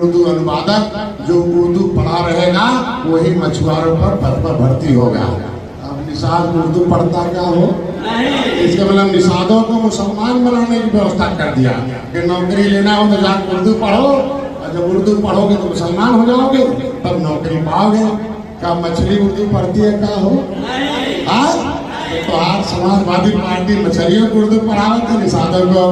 उर्दू अनुवादक जो उर्दू पढ़ा रहेगा वही मछुआरों पर पद पर भर्ती होगा। अब निषाद उर्दू पढ़ता क्या हो, इसका मतलब निषादों को मुसलमान बनाने की व्यवस्था कर दिया कि नौकरी लेना हो तो जाकर उर्दू पढ़ो, और जब उर्दू पढ़ोगे तो मुसलमान हो जाओगे, तब नौकरी पाओगे। क्या मछली उर्दू पढ़ती है क्या हो? तो आज समाजवादी पार्टी मछलियों को उर्दू पढ़ाओ तो निषादों को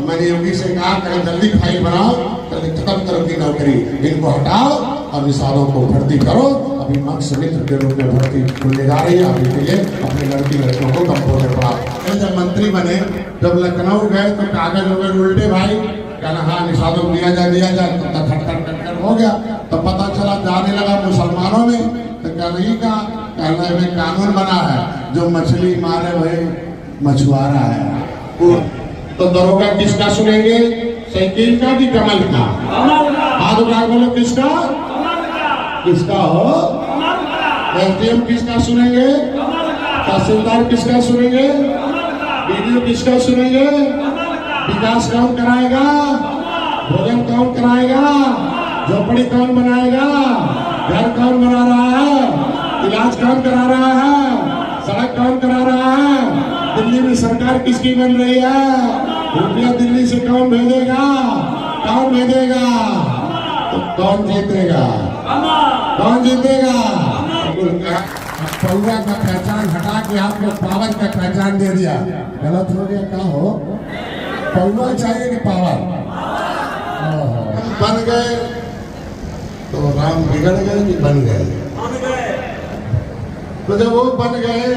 मैंने योगी से कहा कल जल्दी फाइल बनाओ, कल खत्म करो की नौकरी, इनको हटाओ और निषादों को भर्ती करो। अभी मक्ष मित्र के रूप में भर्ती खुलने जा रही है। अभी के लिए अपने लड़कियों को कंप्यूटर पढ़ाओ। जब मंत्री बने, जब लखनऊ गए तो कागज हो गए उल्टे भाई, कहना हाँ निषादों को दिया जाए तो खटखट हो गया। तो पता चला जाने लगा मुसलमानों में, तो कहने का कहना में कानून बना है जो मछली मारे वही मछुआरा है। तो दरोगा किसका सुनेंगे, साइकिल का कि कमल का? हाथ उठा बोलो किसका? किसका हो? एसडीएम किसका सुनेंगे? तहसीलदार किसका सुनेंगे? बीडीओ किसका सुनेंगे? विकास कौन कराएगा? भोजन कौन कराएगा? झोपड़ी कौन बनाएगा? घर कौन बना रहा है? इलाज कौन करा रहा है? सड़क कौन करा रहा है? दिल्ली में सरकार किसकी बन रही है? रुपया दिल्ली से कौन भेजेगा? कौन भेजेगा? तो कौन जीतेगा? कौन जीतेगा? पौवा का पहचान हटा के आपको पावर का पहचान दे दिया, गलत हो गया। क्या हो? पौवा चाहिए कि पावर? बन गए तो राम बिगड़ गए कि बन गए? तो जब वो बन गए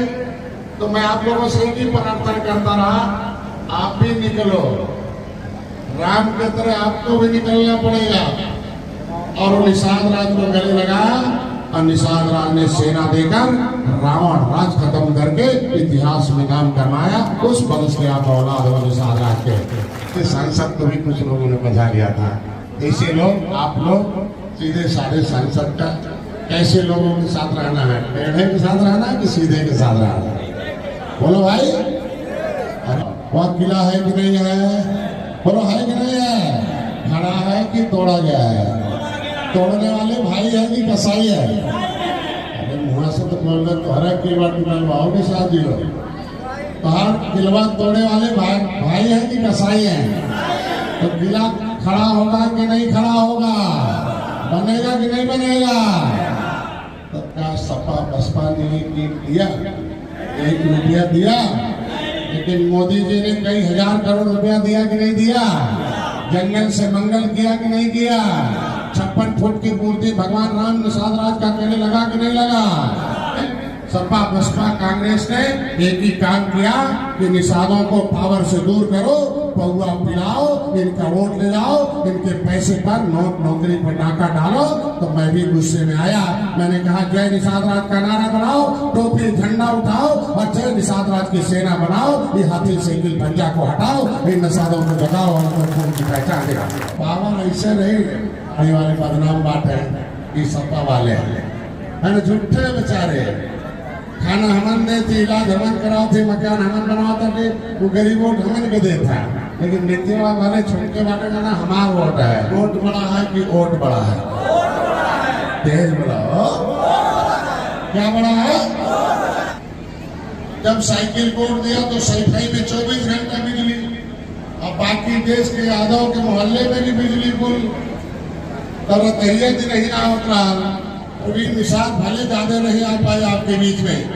तो मैं आप लोगों से ही प्रार्थना करता रहा, आप भी निकलो, राम के तरह आपको भी निकलना पड़ेगा। और निषाद राज को गले लगाया और निषाद राज ने सेना देकर रावण राज खत्म करके इतिहास में नाम कमाया। उस वंश के आप औलाद हो निषाद राज के। सांसद को भी कुछ लोगों ने बजा लिया था। ऐसे लोग आप लोग सीधे साधे सांसद का कैसे लोगों के साथ रहना है? टेढ़े के साथ रहना है कि सीधे के साथ रहना है? बोलो भाई, वह किला है कि नहीं है? बोलो है कि नहीं है? खड़ा है कि तोड़ा गया है? तोड़ने वाले भाई है कि कसाई है? अरे मुँह से तो बोल रहे, तुम्हारा किलवा टूटवाओगे साथ जी लोग, तुम्हारा किलवा तोड़ने वाले भाई है कि कसाई है? तो किला खड़ा होगा कि नहीं खड़ा होगा? बनेगा कि नहीं बनेगा? तो क्या सपा बसपा ने दिया 1 रुपया दिया, लेकिन मोदी जी ने कई हजार करोड़ रुपया दिया कि नहीं दिया? जंगल से मंगल किया कि नहीं किया? 56 फुट की मूर्ति भगवान राम निषाद राज का कहने लगा कि नहीं लगा? सपा बसपा कांग्रेस ने एक ही काम किया कि निषादों को पावर से दूर करो, पौवा पिलाओ, इनका वोट ले जाओ, इनके पैसे पर नौकरी पर डाका डालो। तो मैं भी गुस्से में आया, मैंने कहा जय निषाद राज का नारा बनाओ, टोपी झंडा उठाओ और जय निषाद राज की सेना बनाओ। ये हाथी साइकिल पंजा को हटाओ, इन निषादों को जगाओ और उनकी पहचान दिलाओ। पावर ऐसे नहीं आने वाले बदनाम बात है, ये सपा वाले हैं झूठे बेचारे। खाना हमन दे थी, इलाज हमन कराओ थे, मकान हमन बनाओ थे, वो गरीबों हमन के देता है। लेकिन नीतिवा वाले छुटके वाले का ना हमारा वोट है। वोट बड़ा है कि वोट बड़ा है? तेज बड़ा हो, क्या बड़ा है? जब साइकिल वोट दिया तो सैफई में 24 घंटा बिजली, और बाकी देश के यादव के मोहल्ले में भी बिजली फुल तरह दिन नहीं होता। प्रवीण निषाद भले ज्यादा नहीं आ पाए आपके बीच में।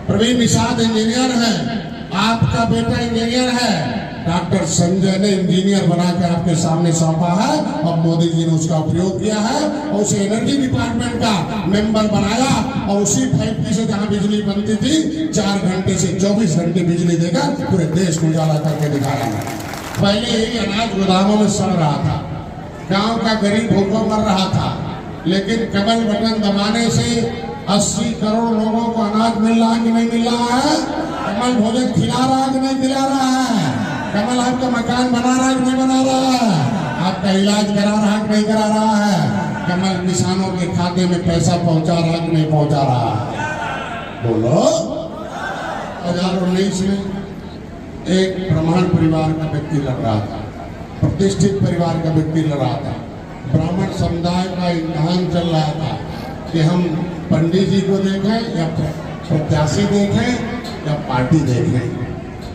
प्रवीण निषाद इंजीनियर है, आपका बेटा इंजीनियर है। डॉक्टर संजय ने इंजीनियर बनाकर आपके सामने सौंपा है और मोदी जी ने उसका उपयोग किया है और उसे एनर्जी डिपार्टमेंट का मेंबर बनाया। और उसी फैक्ट्री से जहां बिजली बनती थी 4 घंटे से 24 घंटे बिजली देकर पूरे देश को उजाला करके दिखाया। पहले ही अनाज गोदामों में सड़ रहा था, गांव का गरीब भूखों मर रहा था, लेकिन कमल बटन दबाने से 80 करोड़ लोगों को अनाज मिल रहा है कि नहीं मिल रहा है? कमल भोजन खिला रहा है कि नहीं खिला रहा है? कमल आपका मकान बना रहा है कि नहीं बना रहा है? आपका इलाज करा रहा है कि नहीं करा रहा है? कमल किसानों के खाते में पैसा पहुंचा रहा है कि नहीं पहुंचा रहा है? बोलो। 2019 में एक ब्राह्मण परिवार का व्यक्ति लड़ रहा था, प्रतिष्ठित परिवार का व्यक्ति लड़ रहा था। ब्राह्मण ब्राह्मण समुदाय का इम्तिहान चल रहा था कि हम पंडित जी को देखें या प्रत्याशी देखें या पार्टी देखें।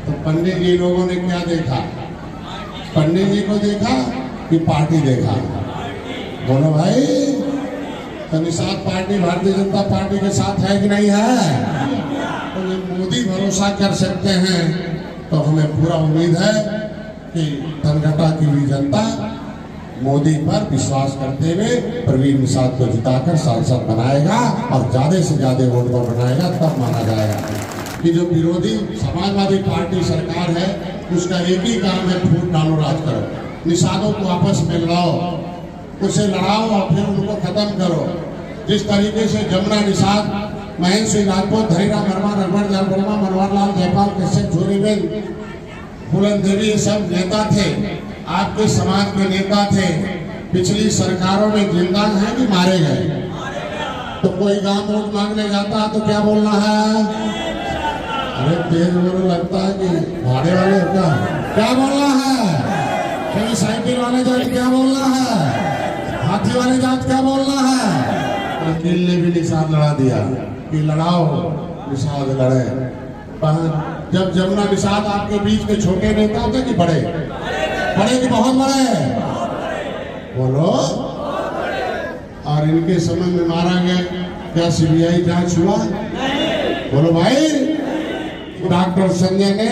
तो पंडित जी लोगों ने क्या देखा? पंडित जी को देखा कि पार्टी देखा? बोलो भाई, तो निषाद पार्टी भारतीय जनता पार्टी के साथ है कि नहीं है? तो ये मोदी भरोसा कर सकते हैं, तो हमें पूरा उम्मीद है कि धनघटा की भी जनता मोदी पर विश्वास करते हुए प्रवीण निषाद को जिताकर सांसद बनाएगा और ज्यादा से ज्यादा वोट को बनाएगा, तब माना जाएगा कि जो विरोधी समाजवादी पार्टी सरकार है उसका एक ही काम है, फूट डालो, राज करो, निषादों को आपस में लड़ाओ, उसे लड़ाओ और फिर उनको खत्म करो। जिस तरीके से जमुना निषाद, महेंद्र सिंह राजपूत, हरिराम वर्मा, रघुवर लाल वर्मा, मनोहर लाल जयपाल, कश्यप, झूरीबेन, फूलन देवी, ये सब नेता थे, आपके समाज के नेता थे, पिछली सरकारों में जिंदा हैं कि मारे गए? तो कोई गांव वोट मांगने जाता तो क्या बोलना है? अरे तेज बोलो, लगता है कि भाड़े वाले क्या बोलना है? कहीं साइकिल वाले जात क्या बोलना है? हाथी वाले जात क्या बोलना है? तो दिल ने भी निषाद लड़ा दिया कि लड़ाओ, निषाद लड़े। जब जमुना निषाद आपके बीच में छोटे नेता थे कि बड़े? बड़े कि बहुत बड़े? बोलो। और इनके समय में मारा गया, क्या सीबीआई जांच हुआ? बोलो भाई। डॉक्टर संजय ने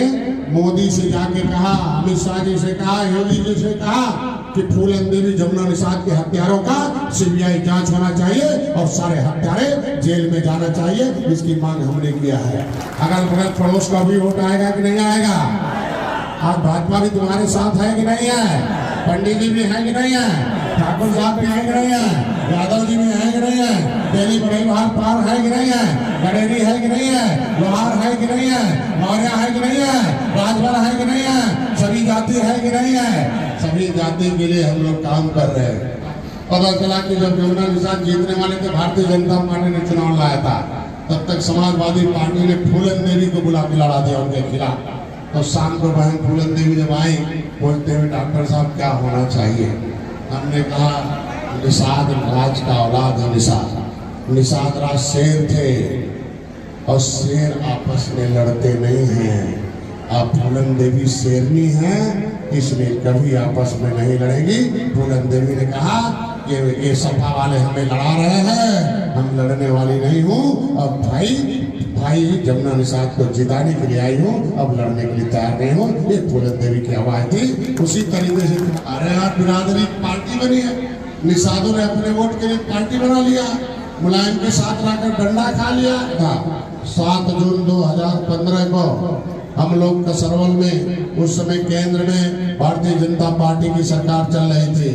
मोदी से जाके कहा, अमित शाह जी से कहा, योगी जी से कहा कि फूलन देवी, जमुना निषाद के हत्यारों का सीबीआई जांच होना चाहिए और सारे हत्यारे जेल में जाना चाहिए। इसकी मांग हमने किया है। अगल बगल पड़ोस का भी वोट आएगा कि नहीं आएगा? आज भाजपा भी तुम्हारे साथ है कि नहीं है? पंडित जी भी है कि नहीं है? ठाकुर साहब भी है कि नहीं है? यादव जी भी है कि नहीं है? दिल्ली बड़े पार है कि नहीं है? गडेरी है कि नहीं है? लोहार है कि नहीं है? मौर्य है कि नहीं है? राजभर है कि नहीं है? सभी जाति है कि नहीं है? सभी जाति के लिए हम लोग काम कर रहे हैं। पता चला कि जब जमुना निषाद जीतने वाले थे, भारतीय जनता पार्टी ने चुनाव लाया था, तब तक समाजवादी पार्टी ने फूलन देवी को बुला के लड़ा दिया उनके खिलाफ। तो शाम को बहन फूलन देवी जब आई, बोलते हुए, डॉक्टर साहब क्या होना चाहिए? हमने कहा, निषाद राज का औलाद है। निषाद राज शेर थे और शेर आपस में लड़ते नहीं हैं। अब फूलन देवी शेरनी है, इसलिए कभी आपस में नहीं लड़ेगी। फूलन देवी ने कहा कि ये सपा वाले हमें लड़ा रहे हैं, हम लड़ने वाली नहीं हूँ। अब भाई जमुना निषाद को जिताने के लिए आई हूँ, अब लड़ने के लिए तैयार नहीं हूँ। ये फूलन देवी की आवाज थी। उसी तरीके से अरे यार, बिरादरी पार्टी बनी है, निषादों ने अपने वोट के लिए पार्टी बना लिया, मुलायम के साथ लाकर डंडा खा लिया था। 7 जून 2015 को हम लोग कसरवल में, उस समय केंद्र में भारतीय जनता पार्टी की सरकार चल रही थी।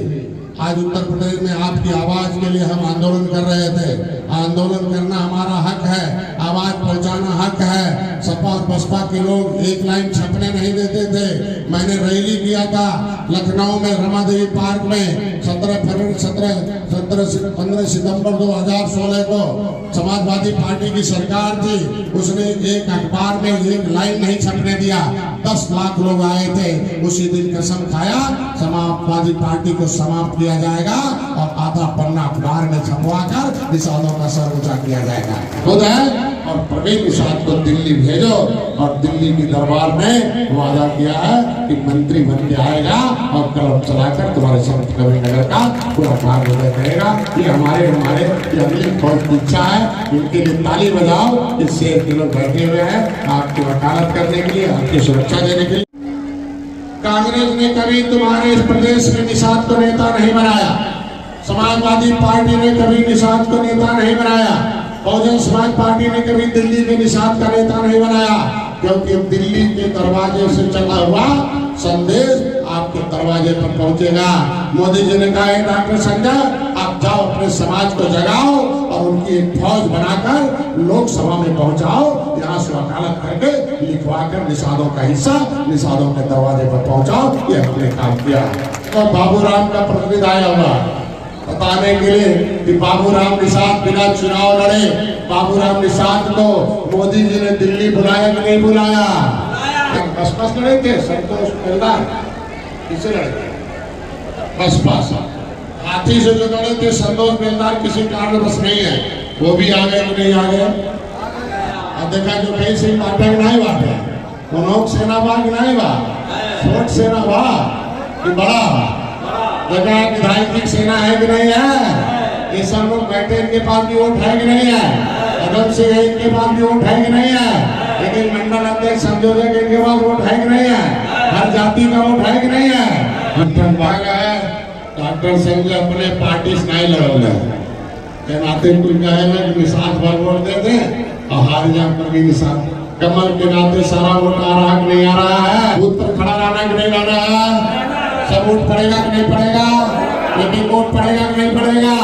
आज उत्तर प्रदेश में आपकी आवाज के लिए हम आंदोलन कर रहे थे। आंदोलन करना हमारा हक है, आवाज पहुंचाना हक है। सपा और बसपा के लोग एक लाइन छपने नहीं देते थे। मैंने रैली किया था लखनऊ में, रमा देवी पार्क में 15 सितंबर 2016 को। समाजवादी पार्टी की सरकार थी, उसने एक अखबार में एक लाइन नहीं छपने दिया। 10 लाख लोग आए थे। उसी दिन कसम खाया, समाजवादी पार्टी को समाप्त किया जाएगा और आधा पन्ना अखबार में छपवा कर निषादों का सर ऊंचा किया जाएगा। खुद है और प्रवीण निषाद को दिल्ली भेजो, और दिल्ली के दरबार में वादा किया है कि मंत्री बन के आएगा और कलम चलाकर तुम्हारे संत कबीर नगर का पूरा कार्य उदय करेगा। ये हमारे अगली फौज की इच्छा है। इनके लिए ताली बजाओ। इस शेर के लोग बैठे हुए हैं आपकी वकालत करने के लिए, आपकी सुरक्षा देने के लिए। कांग्रेस ने कभी तुम्हारे इस प्रदेश में निषाद को नेता नहीं बनाया। समाजवादी पार्टी ने कभी निषाद को नेता नहीं बनाया। बहुजन समाज पार्टी ने कभी दिल्ली के निषाद का नेता नहीं बनाया, क्योंकि अब दिल्ली के दरवाजे से चला हुआ संदेश आपके दरवाजे पर पहुंचेगा। मोदी जी ने कहा, डॉक्टर संजय, आप जाओ अपने समाज को जगाओ और उनकी एक फौज बनाकर लोकसभा में पहुंचाओ। यहाँ से वकालत करके लिखवाकर निषादों का हिस्सा निषादों के दरवाजे पर पहुंचाओ। ये हमने काम किया। तो बाबूराम का प्रतिनिधि आया होगा बताने के लिए कि बाबूराम निषाद बिना चुनाव लड़े। बाबूराम निषाद को मोदी जी ने दिल्ली बुलाया कि नहीं बुलाया? बसपा लड़े थे, संतोष मिलदार किसे लड़े? बसपा। लाठी से जो लड़े थे संतोष बेलदार किसी कारण बस नहीं है, वो भी आ गए कि नहीं आ गए। और देखा जो कई सिंह बाटे नहीं बाटे उन्होंने सेना बाग नहीं बा छोट सेना बा कि बड़ा देखा कि राजनीतिक सेना है कि नहीं है। ये सब लोग बैठे इनके पास भी वोट है कि नहीं है। कदम से इनके पास भी वोट है कि नहीं है। लेकिन मंडल अध्यक्ष संयोजक इनके पास वोट है कि नहीं है। हर जाति का वोट है कि नहीं है। डॉक्टर संजय अपने पार्टी से नहीं लड़ोगे के नाते कोई कहेगा कि निशान पर वोट दे दे और हार जा पर भी निशान कमल के नाते सारा वोट आ रहा कि नहीं आ रहा है। बूथ पर खड़ा रहना कि नहीं रहना है। सब वोट पड़ेगा कि नहीं पड़ेगा। लेकिन वोट पड़ेगा कि नहीं पड़ेगा।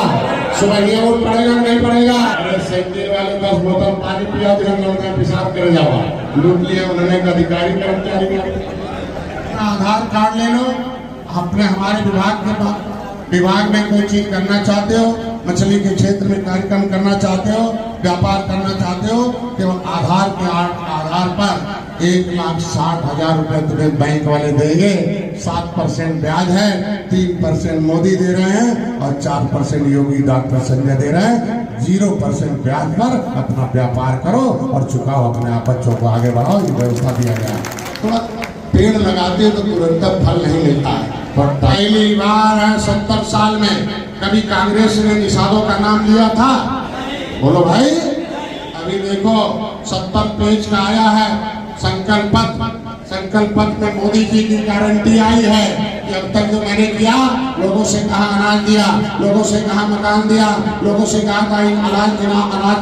सुबह ये वोट पड़ेगा कि नहीं पड़ेगा। अरे सैंडल वाले 10 बोतल पानी पिया तो पेशाब कर जावा लूट लिया उन्होंने अधिकारी कर्मचारी आधार कार्ड ले लो। अपने हमारे विभाग में कोई चीज करना चाहते हो, मछली के क्षेत्र में कार्यक्रम करना चाहते हो, व्यापार करना चाहते हो, केवल आधार पर 1,60,000 रुपए तुम्हें बैंक वाले देंगे। 7% ब्याज है, 3% मोदी दे रहे हैं और 4% योगी डॉक्टर संजय दे रहे हैं। 0% ब्याज पर अपना व्यापार करो और चुकाओ अपने आप बच्चों को आगे बढ़ाओ। ये व्यवस्था दिया गया है। थोड़ा पेड़ लगाते हो तो तुरंत फल नहीं मिलता है। और पहली बार है 70 साल में कभी कांग्रेस ने निषादों का नाम लिया था। बोलो भाई। अभी देखो 70 पेज का आया है संकल्प पत्र में मोदी जी की गारंटी आई है कि अब तक जो मैंने किया, लोगों से कहा अनाज दिया, लोगों से कहा मकान दिया, लोगों से कहा था अनाज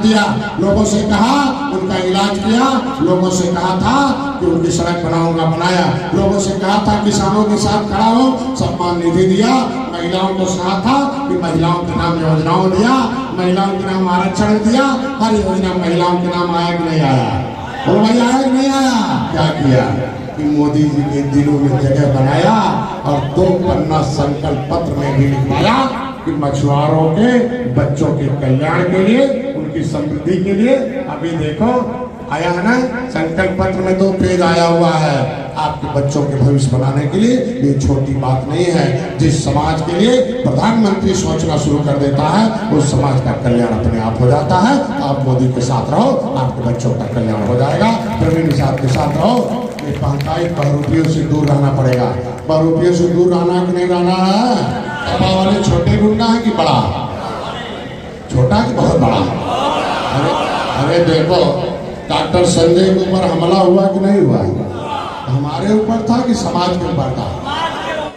दिया, लोगों से कहा उनका इलाज किया, लोगों से कहा था कि उनकी सड़क बनाऊंगा बनाया, लोगों से कहा था किसानों के साथ खड़ा हो, सम्मान निधि दिया, महिलाओं को कहा था कि महिलाओं के नाम योजनाओं दिया, महिलाओं के नाम आरक्षण दिया। हर योजना महिलाओं के नाम आया कि नहीं आया। और भाई आया कि नहीं आया। क्या किया कि मोदी जी के दिलों में जगह बनाया और 2 पन्ना संकल्प पत्र में भी लिखवाया कि मछुआरों के बच्चों के कल्याण के लिए, उनकी समृद्धि के लिए। अभी देखो आया है ना संकल्प पत्र में 2 पेज आया हुआ है आपके बच्चों के भविष्य बनाने के लिए। ये छोटी बात नहीं है। जिस समाज के लिए प्रधानमंत्री सोचना शुरू कर देता है उस समाज का कल्याण अपने आप हो जाता है। आप मोदी के साथ रहो, आपके बच्चों का कल्याण हो जाएगा। प्रवीण साहब के साथ रहो। ये महंगाई बहुरूपियों से दूर रहना पड़ेगा। बहुरूपियों से दूर रहना कि नहीं रहना है। सपा वाले छोटे गुंडा है कि बड़ा, छोटा कि बहुत बड़ा। अरे देखो डॉक्टर संजय के ऊपर हमला हुआ कि नहीं हुआ, हमारे ऊपर था कि समाज के ऊपर था।